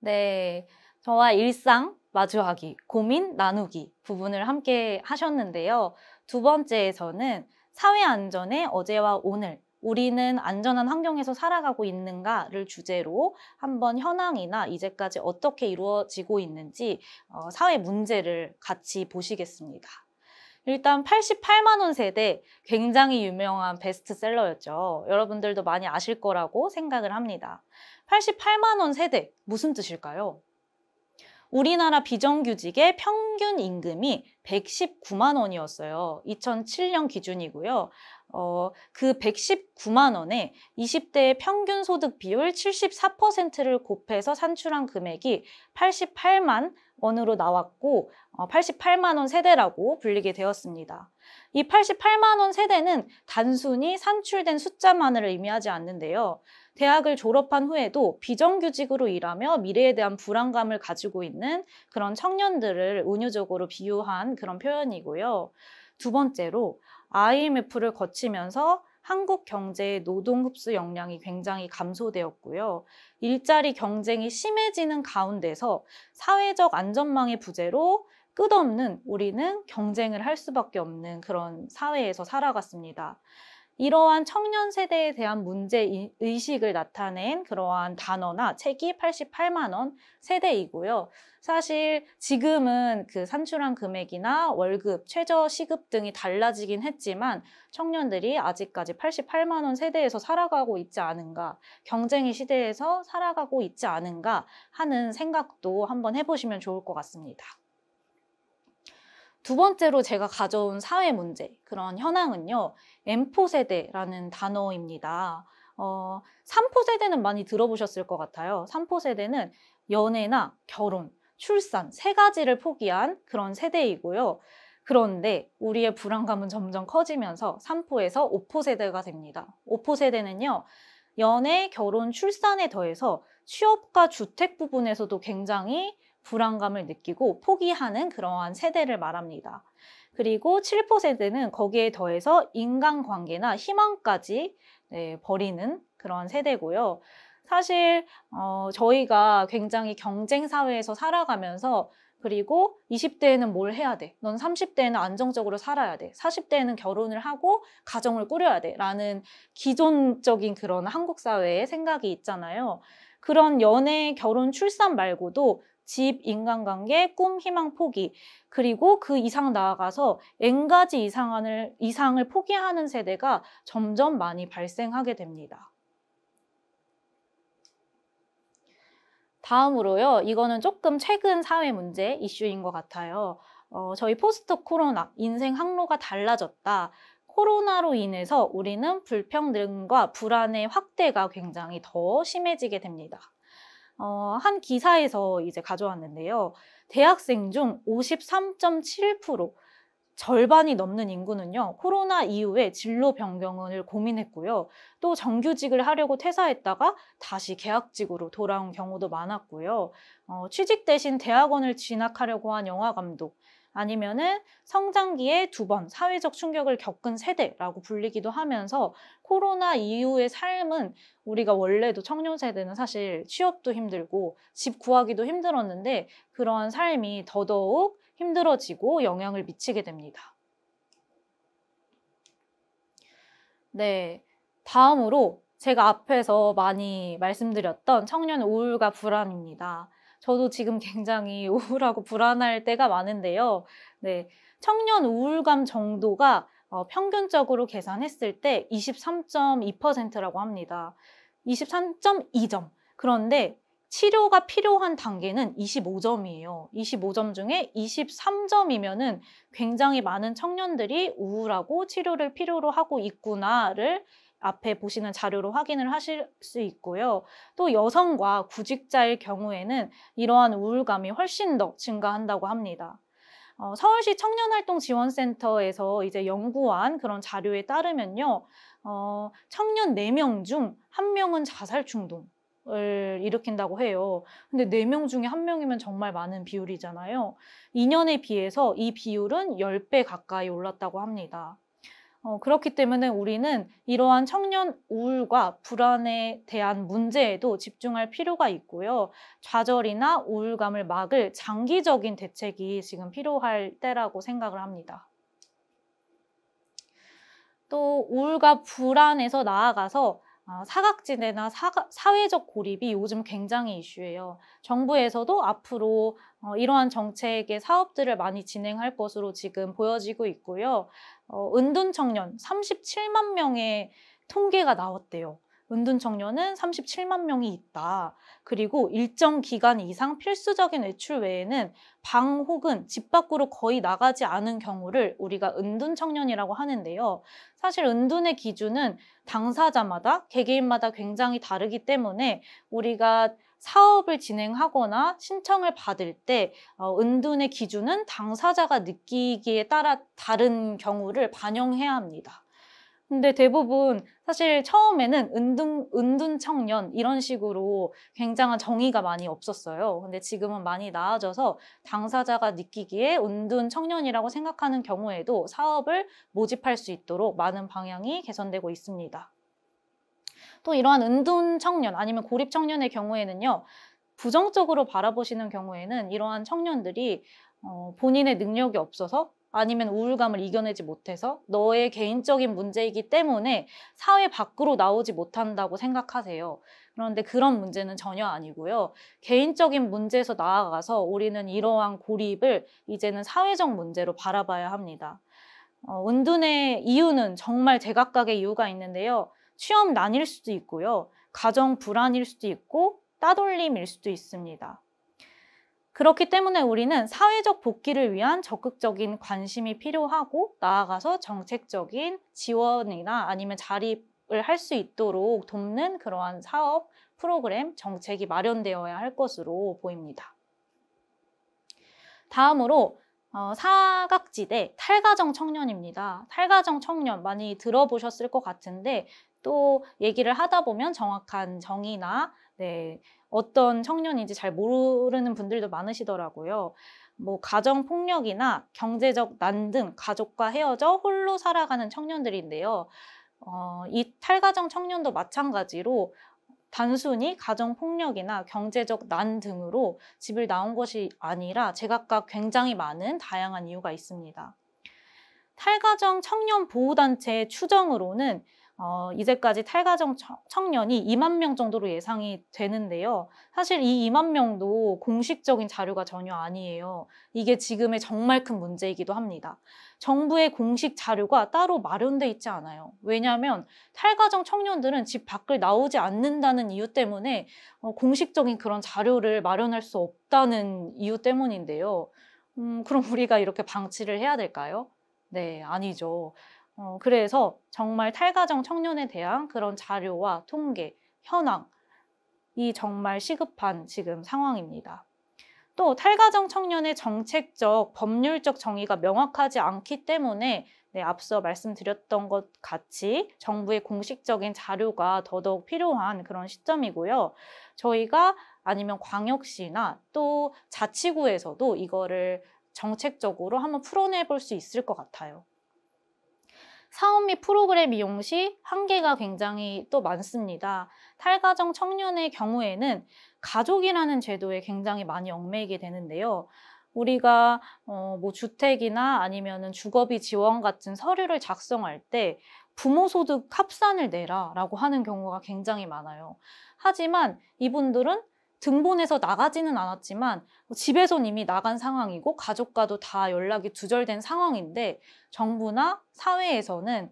네, 저와 일상 마주하기, 고민 나누기 부분을 함께 하셨는데요. 두 번째에서는 사회 안전의 어제와 오늘, 우리는 안전한 환경에서 살아가고 있는가를 주제로 한번 현황이나 이제까지 어떻게 이루어지고 있는지 사회 문제를 같이 보시겠습니다. 일단 88만 원 세대 굉장히 유명한 베스트셀러였죠. 여러분들도 많이 아실 거라고 생각을 합니다. 88만 원 세대 무슨 뜻일까요? 우리나라 비정규직의 평균 임금이 119만 원이었어요. 2007년 기준이고요. 그 119만 원에 20대의 평균 소득 비율 74%를 곱해서 산출한 금액이 88만 원으로 나왔고 88만 원 세대라고 불리게 되었습니다. 이 88만 원 세대는 단순히 산출된 숫자만을 의미하지 않는데요. 대학을 졸업한 후에도 비정규직으로 일하며 미래에 대한 불안감을 가지고 있는 그런 청년들을 은유적으로 비유한 그런 표현이고요. 두 번째로 IMF를 거치면서 한국 경제의 노동 흡수 역량이 굉장히 감소되었고요. 일자리 경쟁이 심해지는 가운데서 사회적 안전망의 부재로 끝없는 우리는 경쟁을 할 수밖에 없는 그런 사회에서 살아갔습니다. 이러한 청년 세대에 대한 문제 의식을 나타낸 그러한 단어나 책이 88만 원 세대이고요. 사실 지금은 그 산출한 금액이나 월급, 최저 시급 등이 달라지긴 했지만 청년들이 아직까지 88만 원 세대에서 살아가고 있지 않은가, 경쟁의 시대에서 살아가고 있지 않은가 하는 생각도 한번 해보시면 좋을 것 같습니다. 두 번째로 제가 가져온 사회 문제, 그런 현황은요, M4 세대라는 단어입니다. 3포 세대는 많이 들어보셨을 것 같아요. 3포 세대는 연애나 결혼, 출산 세 가지를 포기한 그런 세대이고요. 그런데 우리의 불안감은 점점 커지면서 3포에서 5포 세대가 됩니다. 5포 세대는요, 연애, 결혼, 출산에 더해서 취업과 주택 부분에서도 굉장히 불안감을 느끼고 포기하는 그러한 세대를 말합니다. 그리고 7포 세대는 거기에 더해서 인간관계나 희망까지 버리는 그런 세대고요. 사실 저희가 굉장히 경쟁 사회에서 살아가면서 그리고 20대에는 뭘 해야 돼? 넌 30대에는 안정적으로 살아야 돼. 40대에는 결혼을 하고 가정을 꾸려야 돼. 라는 기존적인 그런 한국 사회의 생각이 있잖아요. 그런 연애, 결혼, 출산 말고도 집, 인간관계, 꿈, 희망, 포기, 그리고 그 이상 나아가서 N가지 이상을 포기하는 세대가 점점 많이 발생하게 됩니다. 다음으로요, 이거는 조금 최근 사회 문제 이슈인 것 같아요. 저희 포스트 코로나, 인생 항로가 달라졌다. 코로나로 인해서 우리는 불평등과 불안의 확대가 굉장히 더 심해지게 됩니다. 한 기사에서 이제 가져왔는데요. 대학생 중 53.7%, 절반이 넘는 인구는요, 코로나 이후에 진로 변경을 고민했고요. 또 정규직을 하려고 퇴사했다가 다시 계약직으로 돌아온 경우도 많았고요. 취직 대신 대학원을 진학하려고 한 영화감독, 아니면은 성장기에 2번 사회적 충격을 겪은 세대라고 불리기도 하면서 코로나 이후의 삶은 우리가 원래도 청년 세대는 사실 취업도 힘들고 집 구하기도 힘들었는데 그러한 삶이 더더욱 힘들어지고 영향을 미치게 됩니다. 네, 다음으로 제가 앞에서 많이 말씀드렸던 청년 우울과 불안입니다. 저도 지금 굉장히 우울하고 불안할 때가 많은데요. 네, 청년 우울감 정도가 평균적으로 계산했을 때 23.2%라고 합니다. 23.2점. 그런데 치료가 필요한 단계는 25점이에요. 25점 중에 23점이면은 굉장히 많은 청년들이 우울하고 치료를 필요로 하고 있구나를 앞에 보시는 자료로 확인을 하실 수 있고요. 또 여성과 구직자일 경우에는 이러한 우울감이 훨씬 더 증가한다고 합니다. 서울시 청년활동지원센터에서 이제 연구한 그런 자료에 따르면요. 청년 4명 중 1명은 자살 충동, 을 일으킨다고 해요. 근데 4명 중에 1명이면 정말 많은 비율이잖아요. 2년에 비해서 이 비율은 10배 가까이 올랐다고 합니다. 그렇기 때문에 우리는 이러한 청년 우울과 불안에 대한 문제에도 집중할 필요가 있고요. 좌절이나 우울감을 막을 장기적인 대책이 지금 필요할 때라고 생각을 합니다. 또 우울과 불안에서 나아가서 사각지대나 사회적 고립이 요즘 굉장히 이슈예요. 정부에서도 앞으로 이러한 정책의 사업들을 많이 진행할 것으로 지금 보여지고 있고요. 은둔 청년 37만 명의 통계가 나왔대요. 은둔 청년은 37만 명이 있다. 그리고 일정 기간 이상 필수적인 외출 외에는 방 혹은 집 밖으로 거의 나가지 않은 경우를 우리가 은둔 청년이라고 하는데요. 사실 은둔의 기준은 당사자마다 개개인마다 굉장히 다르기 때문에 우리가 사업을 진행하거나 신청을 받을 때 은둔의 기준은 당사자가 느끼기에 따라 다른 경우를 반영해야 합니다. 근데 대부분 사실 처음에는 은둔 청년 이런 식으로 굉장한 정의가 많이 없었어요. 근데 지금은 많이 나아져서 당사자가 느끼기에 은둔 청년이라고 생각하는 경우에도 사업을 모집할 수 있도록 많은 방향이 개선되고 있습니다. 또 이러한 은둔 청년 아니면 고립 청년의 경우에는요. 부정적으로 바라보시는 경우에는 이러한 청년들이 본인의 능력이 없어서 아니면 우울감을 이겨내지 못해서 너의 개인적인 문제이기 때문에 사회 밖으로 나오지 못한다고 생각하세요. 그런데 그런 문제는 전혀 아니고요. 개인적인 문제에서 나아가서 우리는 이러한 고립을 이제는 사회적 문제로 바라봐야 합니다. 은둔의 이유는 정말 제각각의 이유가 있는데요. 취업난일 수도 있고요. 가정 불안일 수도 있고 따돌림일 수도 있습니다. 그렇기 때문에 우리는 사회적 복귀를 위한 적극적인 관심이 필요하고 나아가서 정책적인 지원이나 아니면 자립을 할 수 있도록 돕는 그러한 사업, 프로그램, 정책이 마련되어야 할 것으로 보입니다. 다음으로 사각지대 탈가정 청년입니다. 탈가정 청년 많이 들어보셨을 것 같은데 또 얘기를 하다 보면 정확한 정의나 어떤 청년인지 잘 모르는 분들도 많으시더라고요. 뭐 가정폭력이나 경제적 난 등 가족과 헤어져 홀로 살아가는 청년들인데요. 이 탈가정 청년도 마찬가지로 단순히 가정폭력이나 경제적 난 등으로 집을 나온 것이 아니라 제각각 굉장히 많은 다양한 이유가 있습니다. 탈가정 청년 보호단체 추정으로는 이제까지 탈가정 청년이 2만 명 정도로 예상이 되는데요. 사실 이 2만 명도 공식적인 자료가 전혀 아니에요. 이게 지금의 정말 큰 문제이기도 합니다. 정부의 공식 자료가 따로 마련돼 있지 않아요. 왜냐하면 탈가정 청년들은 집 밖을 나오지 않는다는 이유 때문에 공식적인 그런 자료를 마련할 수 없다는 이유 때문인데요. 그럼 우리가 이렇게 방치를 해야 될까요? 네, 아니죠. 그래서 정말 탈가정 청년에 대한 그런 자료와 통계, 현황이 정말 시급한 지금 상황입니다. 또 탈가정 청년의 정책적, 법률적 정의가 명확하지 않기 때문에 앞서 말씀드렸던 것 같이 정부의 공식적인 자료가 더더욱 필요한 그런 시점이고요. 저희가 아니면 광역시나 또 자치구에서도 이거를 정책적으로 한번 풀어내볼 수 있을 것 같아요. 사업 및 프로그램 이용 시 한계가 굉장히 또 많습니다. 탈가정 청년의 경우에는 가족이라는 제도에 굉장히 많이 얽매이게 되는데요. 우리가 뭐 주택이나 아니면은 주거비 지원 같은 서류를 작성할 때 부모 소득 합산을 내라라고 하는 경우가 굉장히 많아요. 하지만 이분들은 등본에서 나가지는 않았지만 집에선 이미 나간 상황이고 가족과도 다 연락이 두절된 상황인데 정부나 사회에서는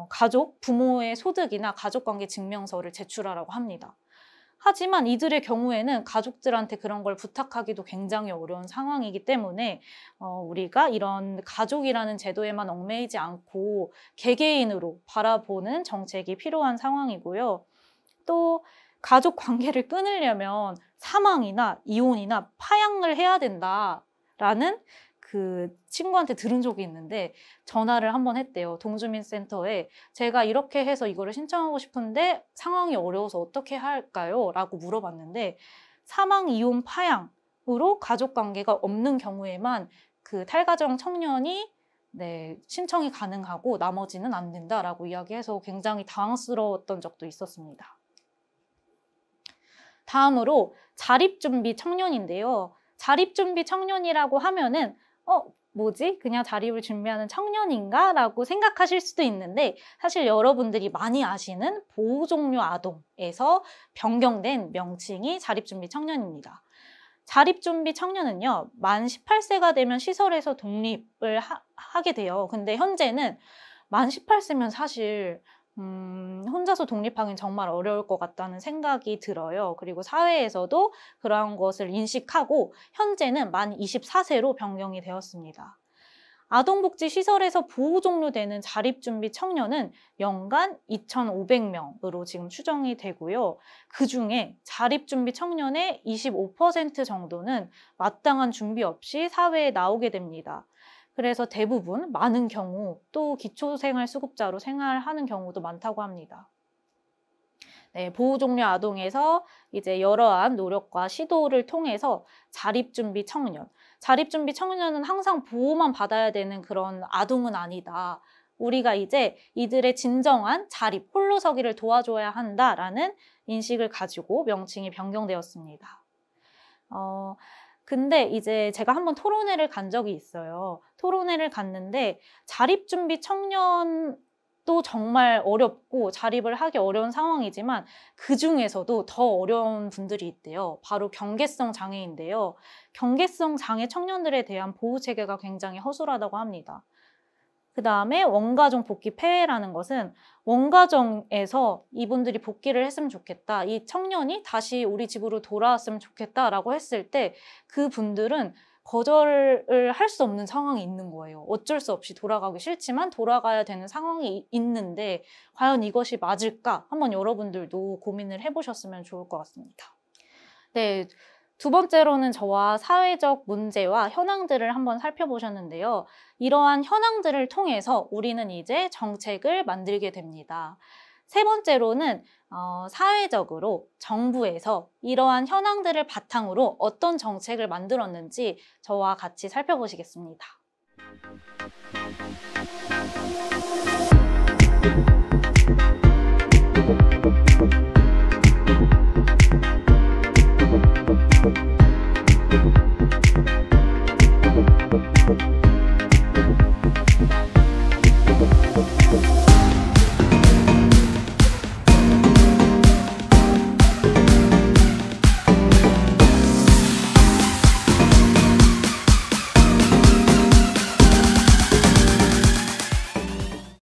가족, 부모의 소득이나 가족관계 증명서를 제출하라고 합니다. 하지만 이들의 경우에는 가족들한테 그런 걸 부탁하기도 굉장히 어려운 상황이기 때문에 우리가 이런 가족이라는 제도에만 얽매이지 않고 개개인으로 바라보는 정책이 필요한 상황이고요. 또 가족 관계를 끊으려면 사망이나 이혼이나 파양을 해야 된다라는 그 친구한테 들은 적이 있는데 전화를 한번 했대요. 동주민센터에 제가 이렇게 해서 이거를 신청하고 싶은데 상황이 어려워서 어떻게 할까요? 라고 물어봤는데 사망, 이혼, 파양으로 가족관계가 없는 경우에만 그 탈가정 청년이 신청이 가능하고 나머지는 안 된다라고 이야기해서 굉장히 당황스러웠던 적도 있었습니다. 다음으로 자립준비 청년인데요. 자립준비 청년이라고 하면은 뭐지? 그냥 자립을 준비하는 청년인가? 라고 생각하실 수도 있는데 사실 여러분들이 많이 아시는 보호종료 아동에서 변경된 명칭이 자립준비 청년입니다. 자립준비 청년은요, 만 18세가 되면 시설에서 독립을 하게 돼요. 근데 현재는 만 18세면 사실 혼자서 독립하기는 정말 어려울 것 같다는 생각이 들어요. 그리고 사회에서도 그러한 것을 인식하고 현재는 만 24세로 변경이 되었습니다. 아동복지시설에서 보호 종료되는 자립준비 청년은 연간 2,500명으로 지금 추정이 되고요. 그중에 자립준비 청년의 25% 정도는 마땅한 준비 없이 사회에 나오게 됩니다. 그래서 대부분 많은 경우 또 기초생활수급자로 생활하는 경우도 많다고 합니다. 보호종료 아동에서 이제 여러한 노력과 시도를 통해서 자립준비 청년, 자립준비 청년은 항상 보호만 받아야 되는 그런 아동은 아니다. 우리가 이제 이들의 진정한 자립, 홀로서기를 도와줘야 한다라는 인식을 가지고 명칭이 변경되었습니다. 근데 이제 제가 한번 토론회를 간 적이 있어요. 토론회를 갔는데 자립준비 청년도 정말 어렵고 자립을 하기 어려운 상황이지만 그중에서도 더 어려운 분들이 있대요. 바로 경계성 장애인데요. 경계성 장애 청년들에 대한 보호체계가 굉장히 허술하다고 합니다. 그 다음에 원가정 복귀 폐해라는 것은 원가정에서 이분들이 복귀를 했으면 좋겠다. 이 청년이 다시 우리 집으로 돌아왔으면 좋겠다라고 했을 때 그분들은 거절을 할 수 없는 상황이 있는 거예요. 어쩔 수 없이 돌아가기 싫지만 돌아가야 되는 상황이 있는데 과연 이것이 맞을까? 한번 여러분들도 고민을 해보셨으면 좋을 것 같습니다. 네. 두 번째로는 저와 사회적 문제와 현황들을 한번 살펴보셨는데요. 이러한 현황들을 통해서 우리는 이제 정책을 만들게 됩니다. 세 번째로는 사회적으로 정부에서 이러한 현황들을 바탕으로 어떤 정책을 만들었는지 저와 같이 살펴보시겠습니다.